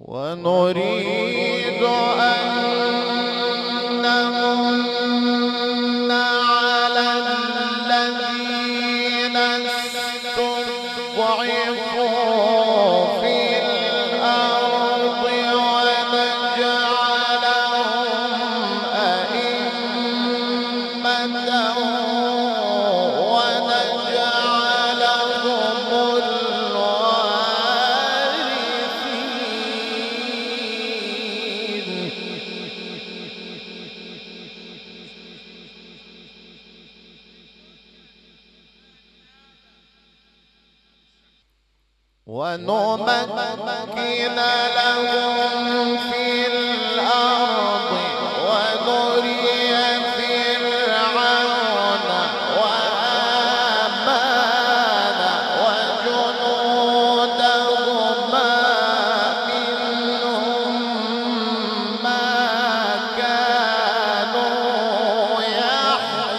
ونريد أن نمن على الذين استضعفوا في الأرض ونجعلهم أئمة ونمكن لهم في الأرض ونري فرعون وهامان وجنودهما منهم ما كانوا يحذرون.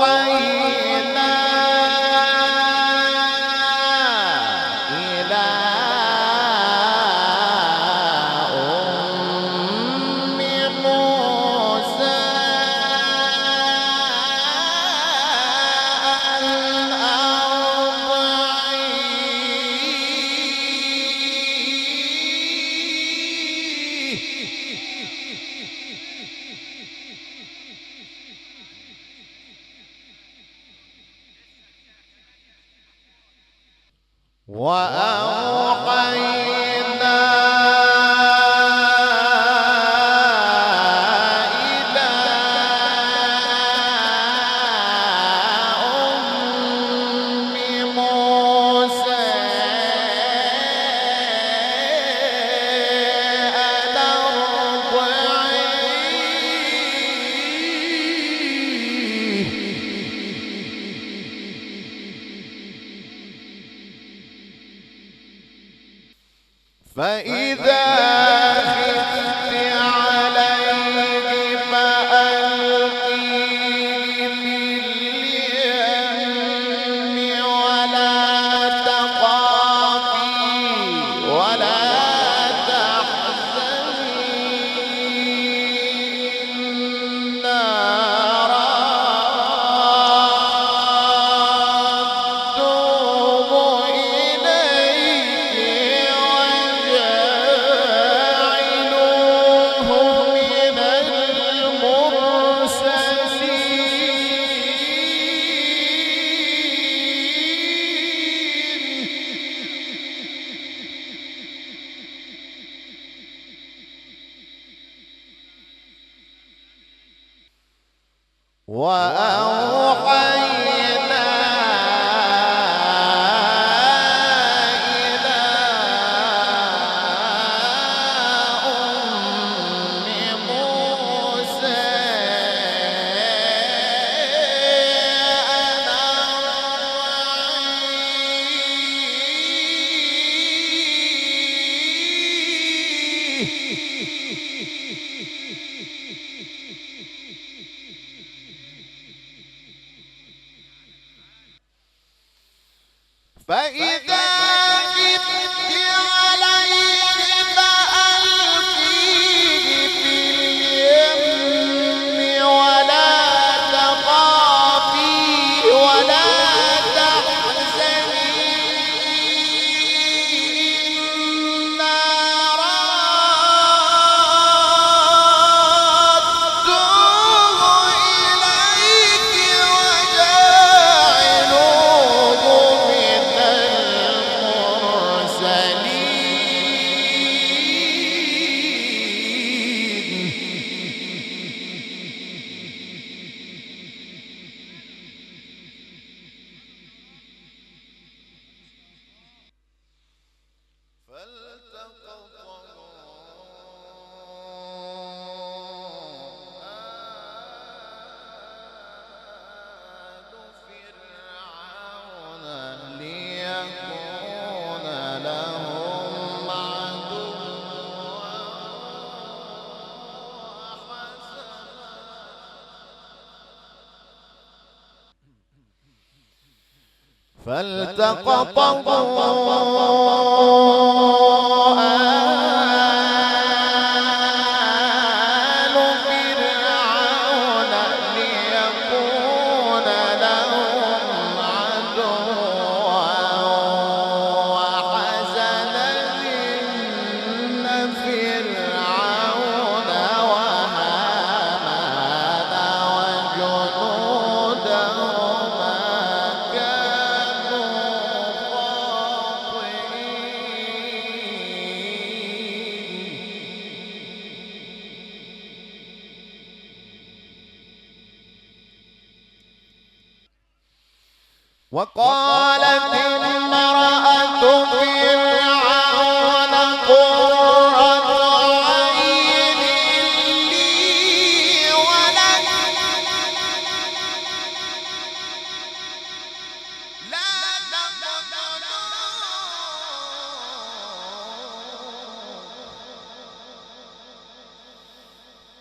وأوحينا إلى أم موسى أن وأوحينا إلى أم موسى أن فإذا خفت عليه فألقيه في اليم ولا تخافي ولا تحزني إنا رادوه إليك وأوحينا إلى أم موسى أن فإذا خفت عليه فألقيه في اليم ولا تخافي ولا تحزني إنا رادوه إليك وجاعلوه من فالتقطه آل فرعون ليكون لهم عدوا وحزنا إن فرعون وهامان وجنودهما كانوا وقالت امرأة فرعون قرة عين لي ولك لا تقتلوه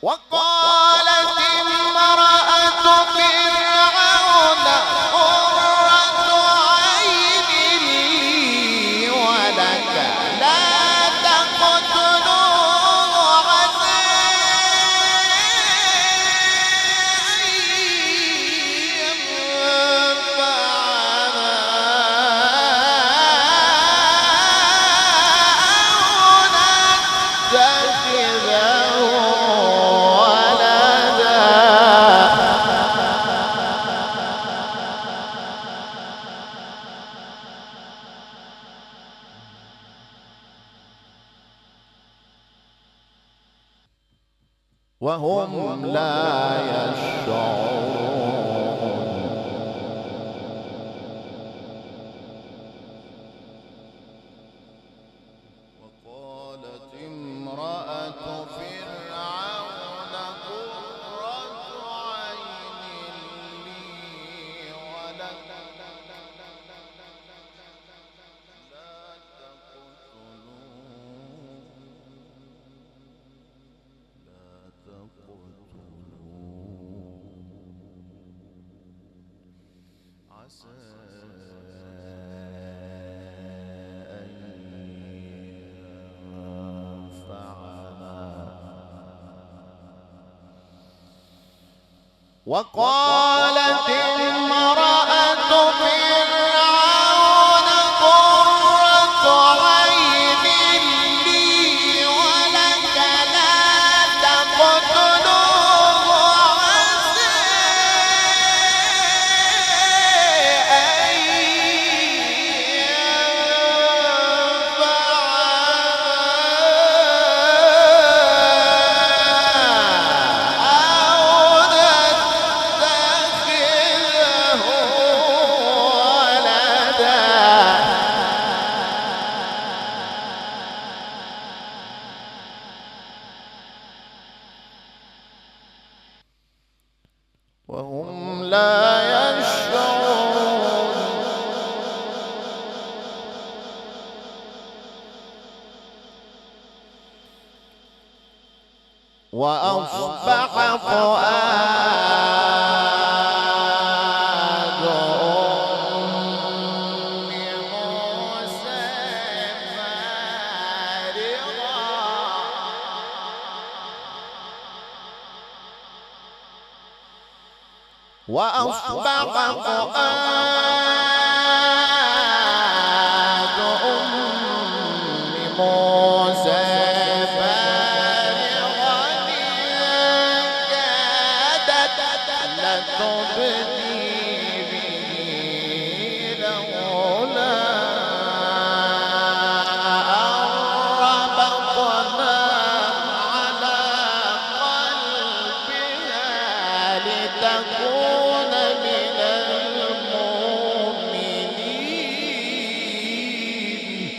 وقالت امرأة فرعون قرة عين لي ولك لا تقتلوه عسى أن ينفعنا أو نتخذه ولدا وهم لا يشعرون وقالت امرأة فرعون قرة عين لي ولك لا تقتلوه عسى أن ينفعنا وقالت امرأة فرعون قرة عين لي ولك لا تقتلوه عسى أن وهم لا يشعرون وأصبح فؤاد أم موسى فارغا وأصبح فؤاد أم موسى فارغا إن كادت لتبدي به لولا أن ربطنا على قلبها لتكون من المؤمنين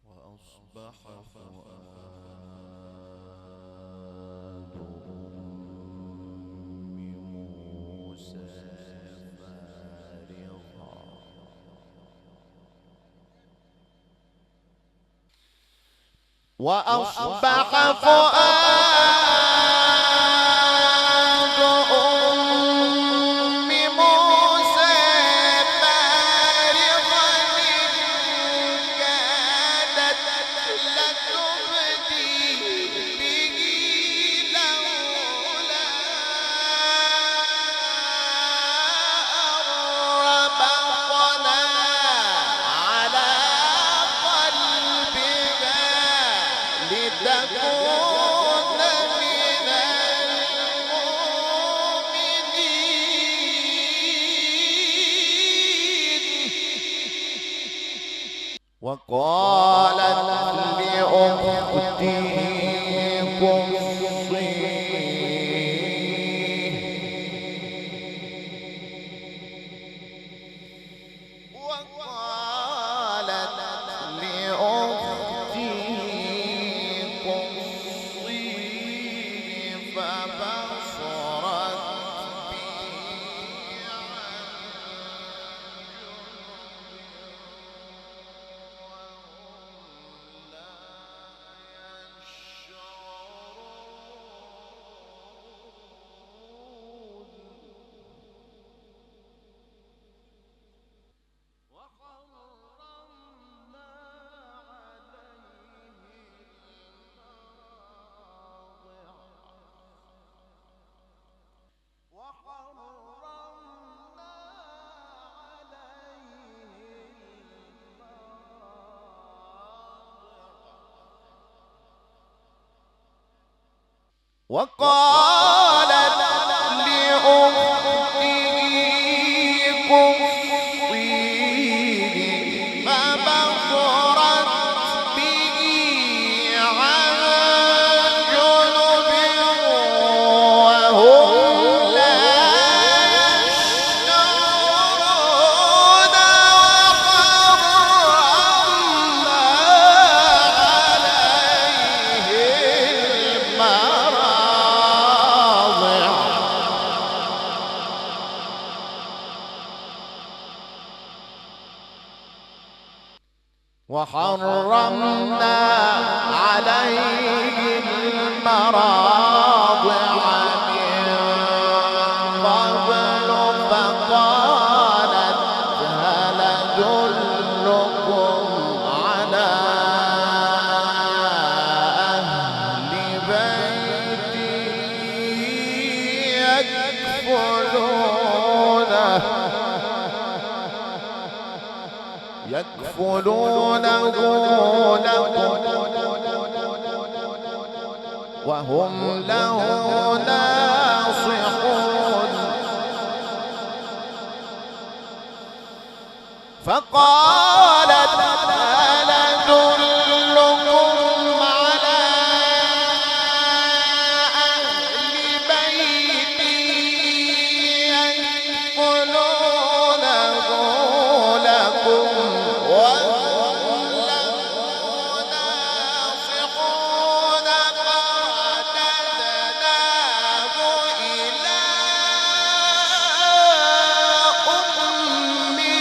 وأصبح فؤاد أم موسى فارغا وأصبح فؤاد لتكون من المؤمنين. وقالت لأخته وقالت لأخته قصيه فبصرت به عن جنب وهم لا يشعرون. وحرمنا عليه المراضع من قبل فقالت هل أدلكم على أهل بيت يكفلونه لكم وهم له ناصحون. فقالت هل أدلكم على أهل بيت يكفلونه لكم وهم له ناصحون. فرددناه إلى أمه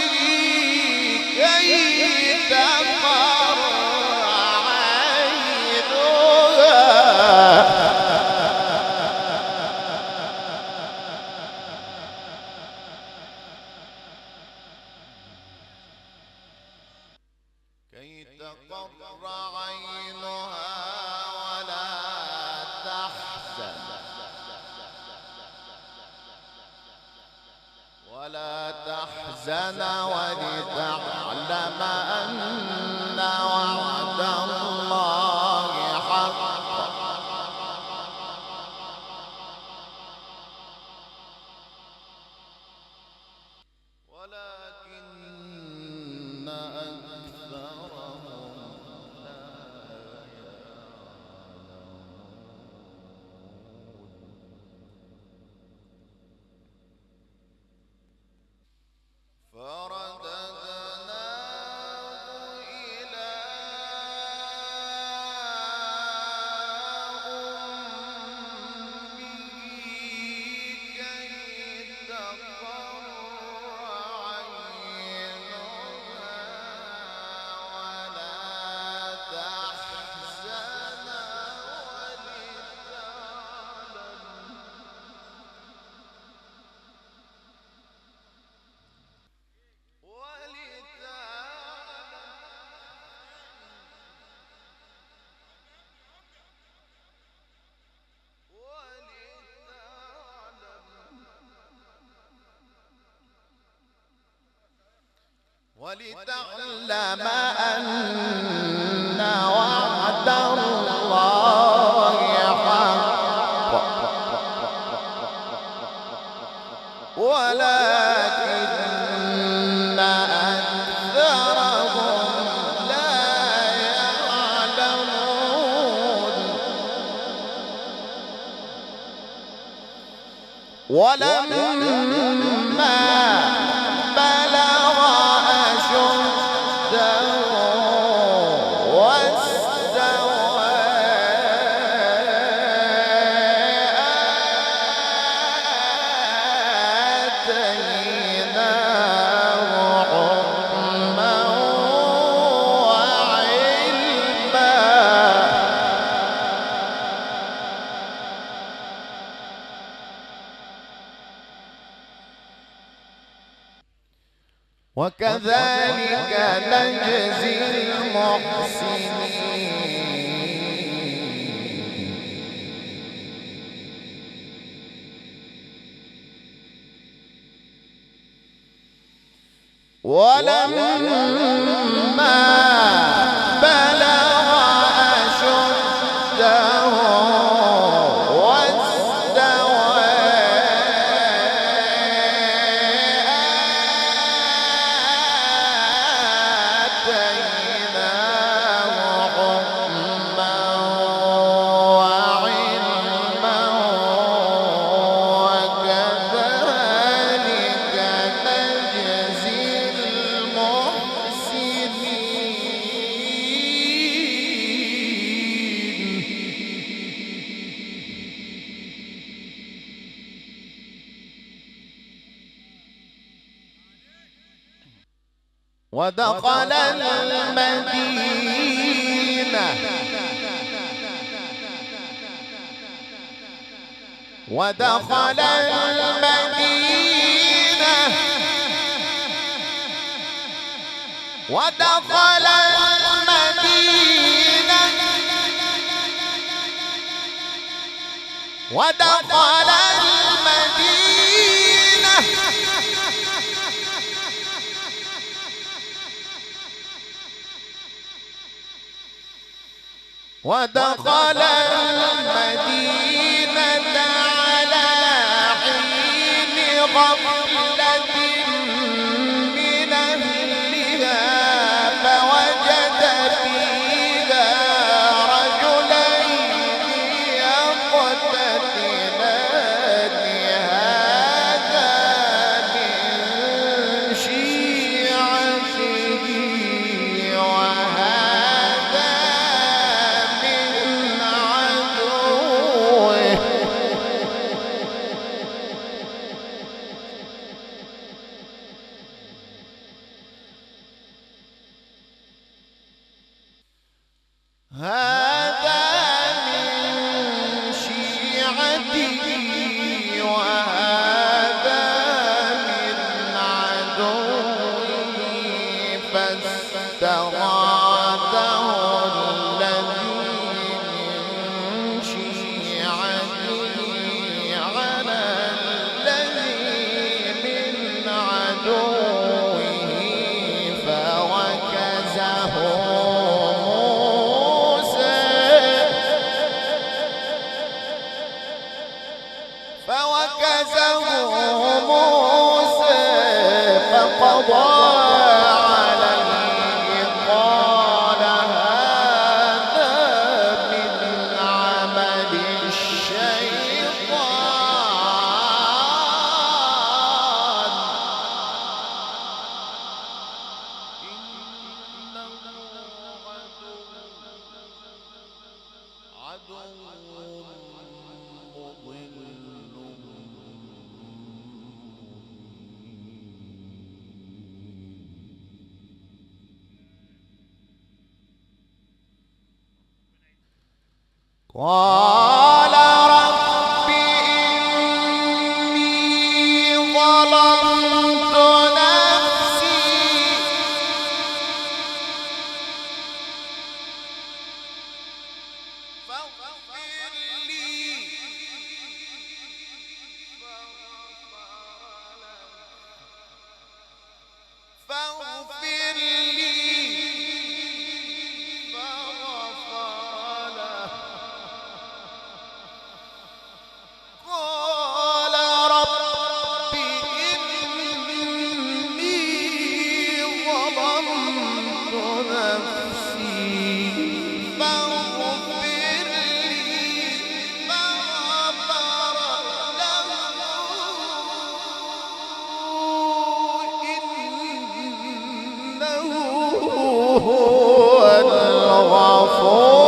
كي تقر عينها ولا تحزن ولتعلم أن وعد الله حق. ولكن أكثرهم لا فرددناه إلى أمه كي تقر عينها ولا تحزن ولتعلم أن وعد الله ولما بلغ أشده واستوى آتيناه حكما وعلما وكذلك نجزي المحسنين ولما بلغ أشده واستوى آتيناه حكما وعلما وكذلك نجزي ودخل المدينة ودخل المدينة ودخل المدينة ودخل المدينة ودخل المدينة على حين غفلة من أهلها فوجد فيها رجلين يقتتلان هذا من شيعته وهذا من عدوه هذا من شيعته وهذا من عدوه فاستغاثه الذي من شيعته على الذي من عدوه فوكزه موسى فقضى عليه قال هذا من عمل الشيطان عدو مضل قال رب إني ظلمت نفسي فاغفر لي فاغفر لي فغفر له هو الغفور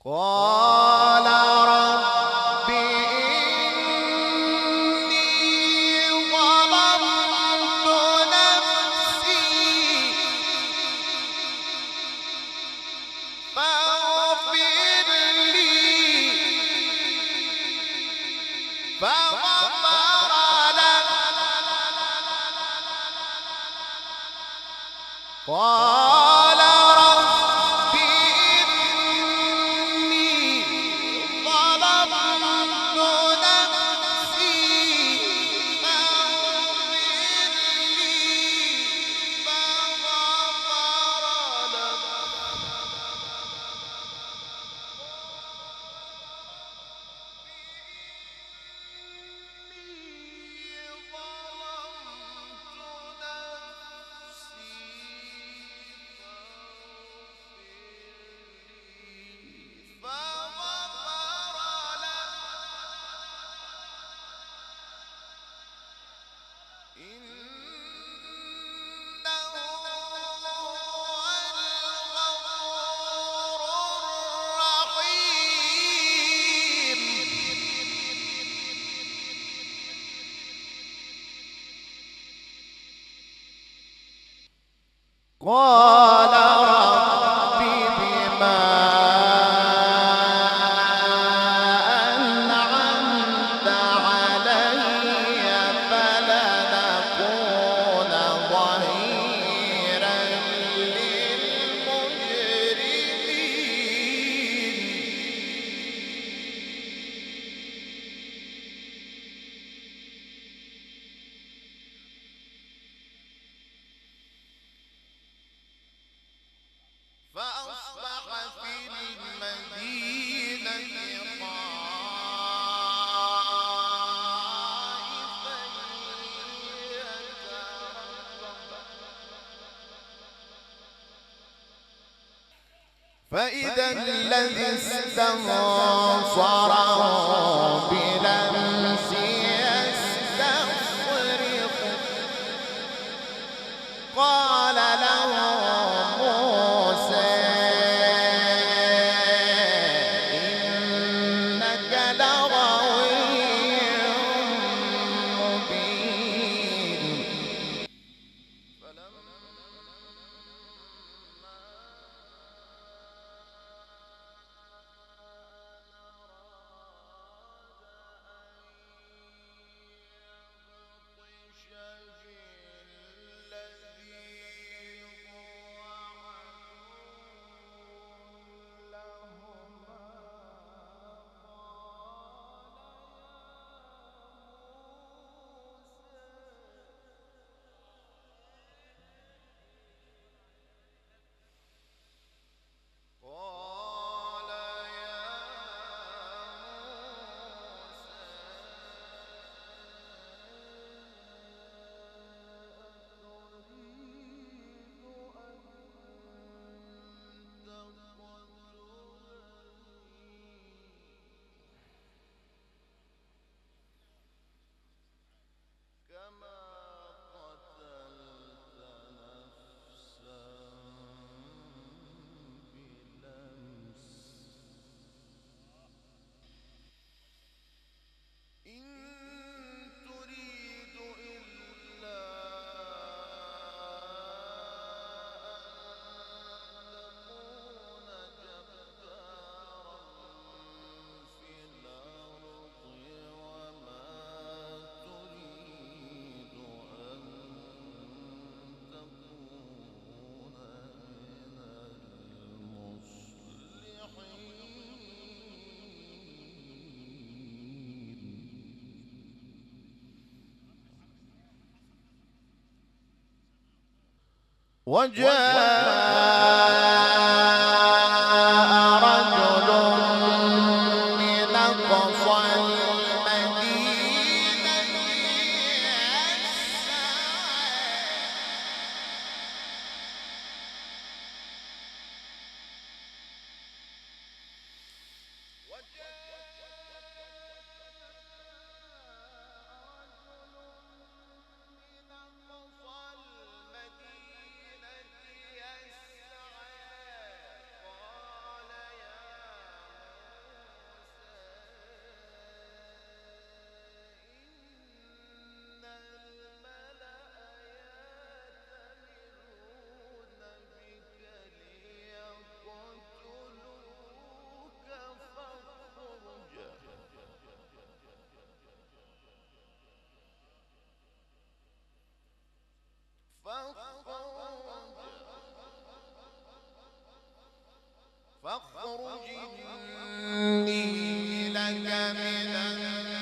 قال رب إني ظلمت نفسي فاغفر لي فغفر له قال رب إني ظلمت نفسي فاغفر لي فغفر له قال رب بما أنعمت علي فلنكون ظهيرا للمجرمين فأصبح في المدينة خائفا يترقب فإذا الذي استنصره بلمس يستصرخ قال له موسى إنك لغوي مبين فلما وجاء رجل من أقصى المدينة فاخرج إني لك من الناصحين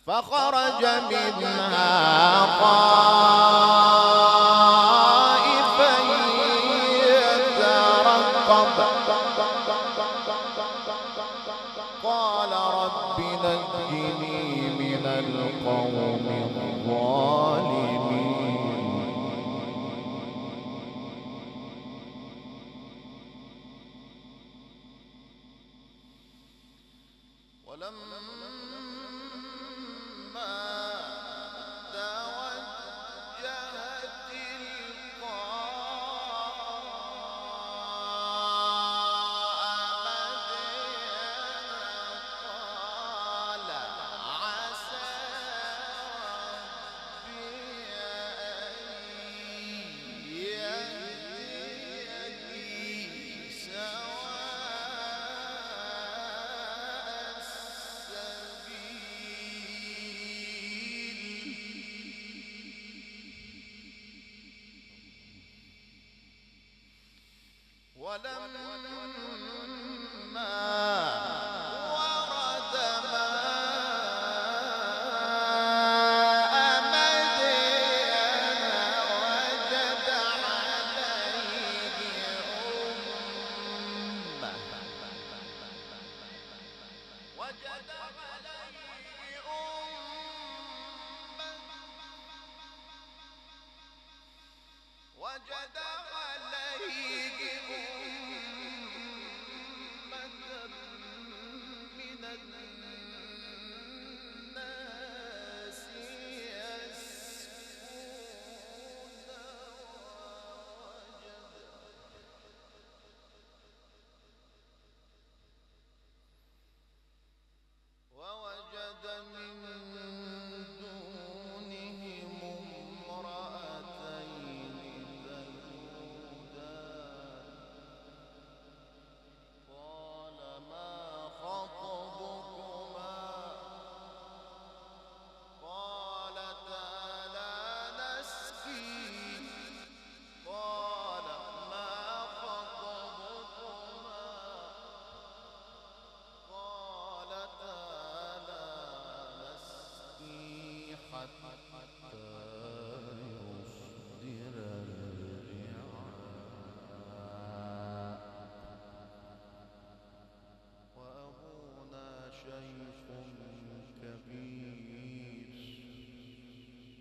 فخرج منها خائفا يترقب قال رب نجني من القوم الظالمين ولما ورد ماء مدين وجد عليه من الناس ووجد من دونهم امرأتين تذودان قال ما خطبكما قالتا لا نسقي قال ما خطبكما قالتا لا نسقي حتى يصدر الرعاء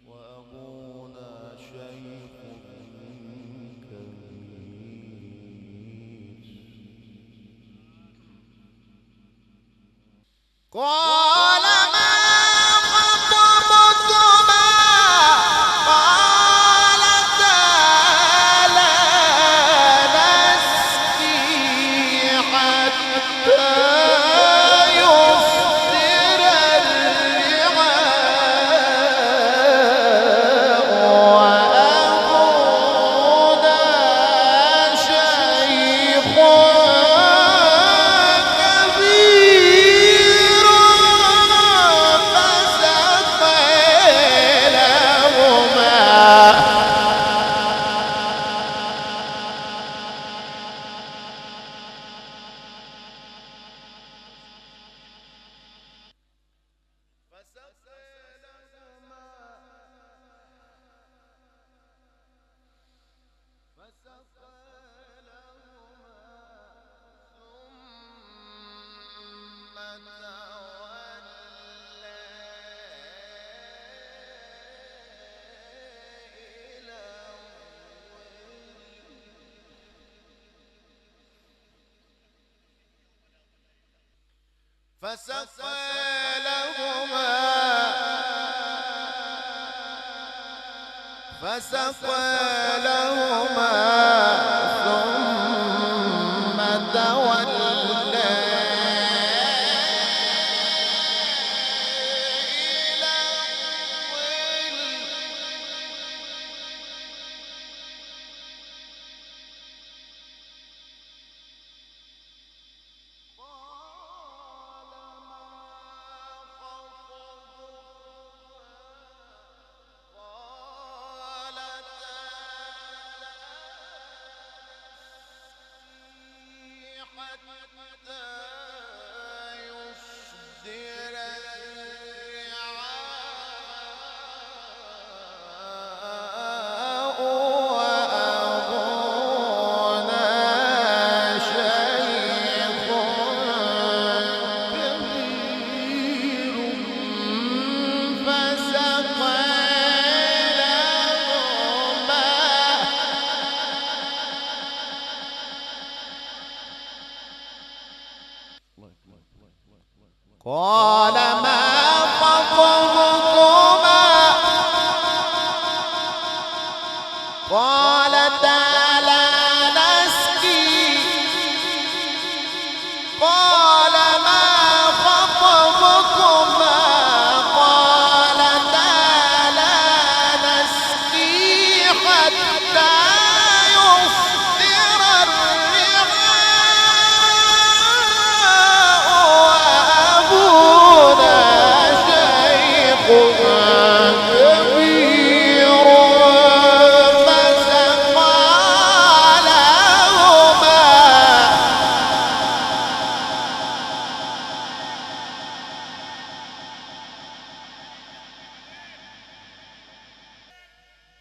وأبونا شيخ كبير قال ما خطبكما قالتا لا نسقي حتى يصدر الرعاء وأبونا شيخ كبير فسقى لهما ثم تولى إلى الظل قال ما خطبكما قالتا لا نسقي قال ما خطبكما قالتا لا نسقي حتى يصدر الرعاء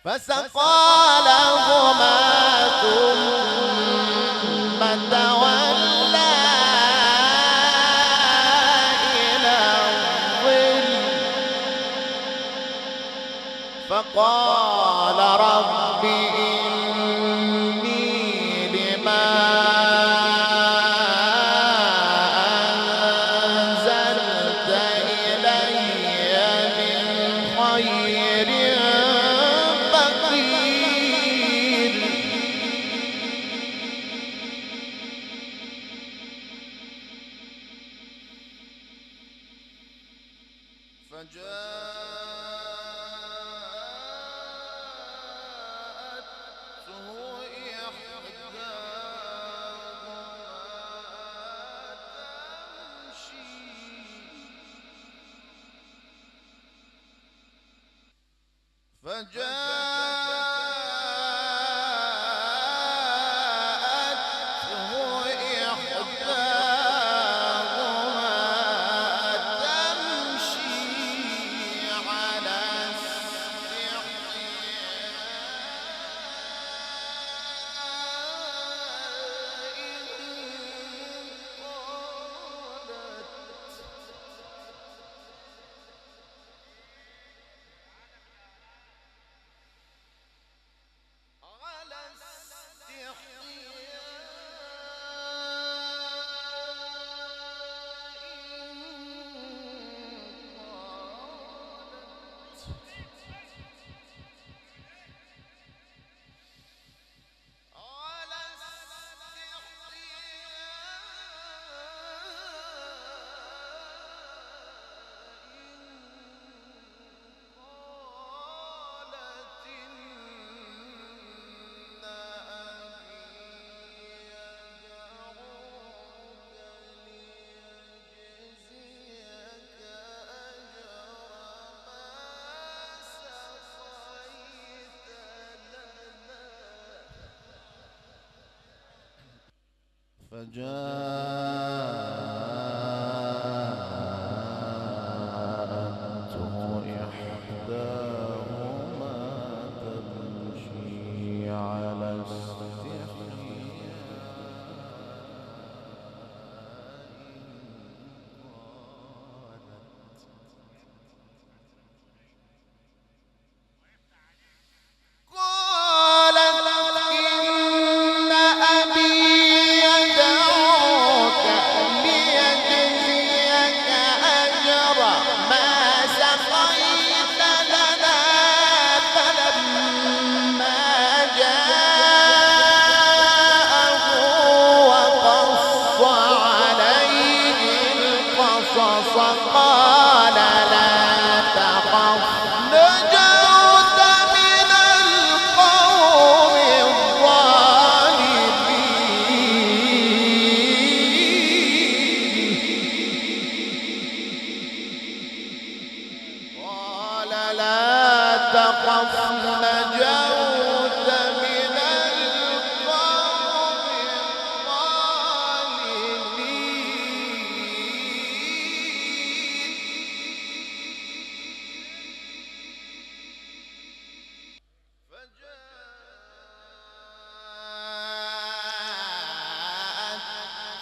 فسقى لهما ثم تولى إلى الظل فقال رب إني لما أنزلت إلي من خير فجاءته إحداهما تمشي على فجاءته إحداهما تمشي على قالت إن أبي يدعوك تخف نجوت من القوم الظالمين.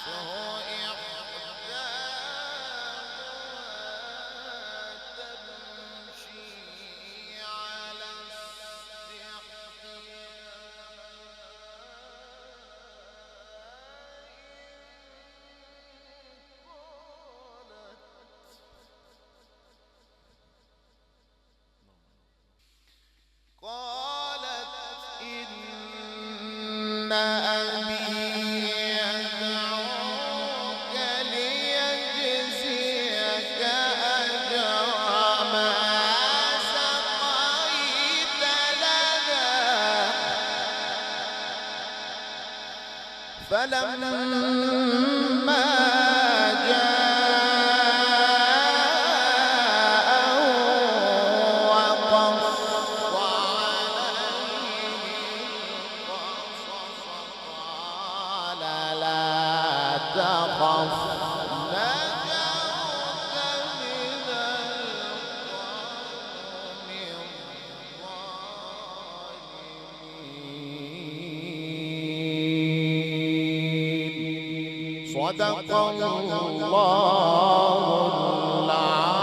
فجاءته إحداهما تمشي على قالت إن أبي يدعوك ليجزيك أجر ما سقيت لنا. فلما جاءه وقص عليه القصص قال لا تخف نجوت من القوم الظالمين. صدق الله العظيم.